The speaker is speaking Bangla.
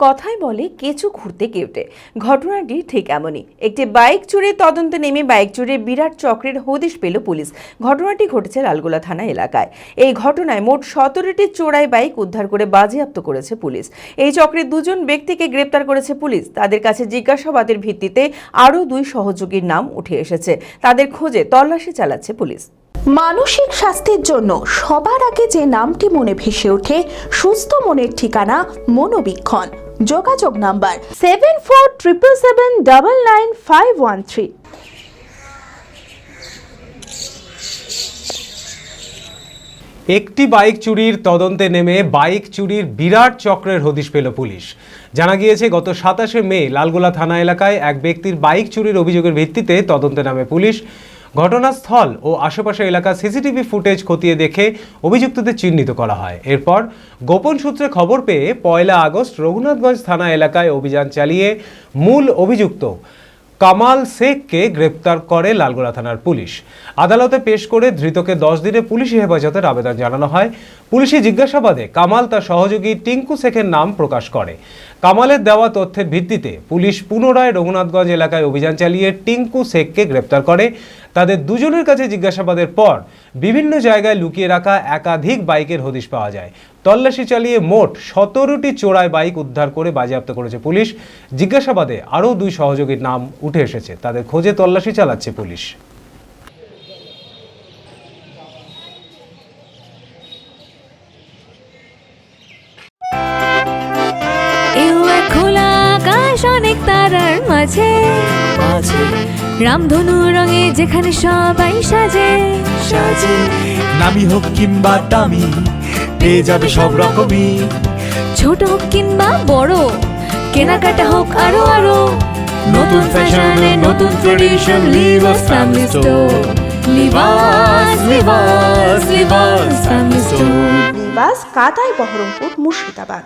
কথায় বলে কেঁচো ঘুরতে কেউটে। ঘটনাটি ঠিক এমনই। একটি বাইক চুরির তদন্তে নেমে বাইক চুরির বিরাট চক্রের হদিশ পেল পুলিশ। ঘটনাটি ঘটেছে লালগোলা থানা এলাকায়। এই ঘটনায় মোট 17টি চোরাই বাইক উদ্ধার করে বাজেয়াপ্ত করেছে পুলিশ। এই চক্রের দুজন ব্যক্তিকে গ্রেপ্তার করেছে পুলিশ। তাদের কাছে জিজ্ঞাসাবাদের ভিত্তিতে আরও 2 সহযোগীর নাম উঠে এসেছে। তাদের খোঁজে তল্লাশি চালাচ্ছে পুলিশ। মানসিক স্বাস্থ্যের জন্য সবার আগে যে নামটি মনে ভেসে ওঠে, সুস্থ মনের ঠিকানা মনোবীক্ষণ। যোগাযোগ নাম্বার 7477799513। একটি বাইক চুরির তদন্তে নেমে বাইক চুরির বিরাট চক্রের হদিশ পেল পুলিশ। জানা গিয়েছে, গত 27শে মে লালগোলা থানা এলাকায় এক ব্যক্তির বাইক চুরির অভিযোগের ভিত্তিতে তদন্তে নামে পুলিশ। ঘটনাস্থল ও আশেপাশের এলাকার সিসিটিভি ফুটেজ খতিয়ে দেখে অভিযুক্তদের চিহ্নিত করা হয়। এরপর গোপন সূত্রে খবর পেয়ে 1 আগস্ট রঘুনাথগঞ্জ থানা এলাকায় অভিযান চালিয়ে মূল অভিযুক্ত কামাল শেখকে গ্রেপ্তার করে লালগোলা থানার পুলিশ। আদালতে পেশ করে ধৃতকে 10 দিনের পুলিশি হেফাজতের আবেদন জানানো হয়। পুলিশি জিজ্ঞাসাবাদে কামাল তার সহযোগী টিঙ্কু শেখের নাম প্রকাশ করে। কামালের দেওয়া তথ্যের ভিত্তিতে পুলিশ পুনরায় রঘুনাথগঞ্জ এলাকায় অভিযান চালিয়ে টিঙ্কু শেখকে গ্রেপ্তার করে। তাদের দুজনের কাছে জিজ্ঞাসাবাদের পর বিভিন্ন জায়গায় লুকিয়ে রাখা একাধিক বাইকের হদিশ পাওয়া যায়। তল্লাশি চালিয়ে মোট 17টি চোরাই বাইক উদ্ধার করে বাজেয়াপ্ত করেছে পুলিশ। জিজ্ঞাসাবাদে আরও 2 সহযোগীর নাম উঠে এসেছে। তাদের খোঁজে তল্লাশি চালাচ্ছে পুলিশ। অনেক তারার মাঝে রামধনু রঙে যেখানে সবাই সাজে সাজে, নামি হোক কিংবা দামি পেয়ে যাবে সব রকমই, ছোট হোক কিংবা বড় কেনাকাটা হোক আরো আরো, নতুন ফ্যাশনে নতুন tradition, Livas family store, Livas Livas Livas family store. Livas কাতাই বহরমপুর মুর্শিদাবাদ।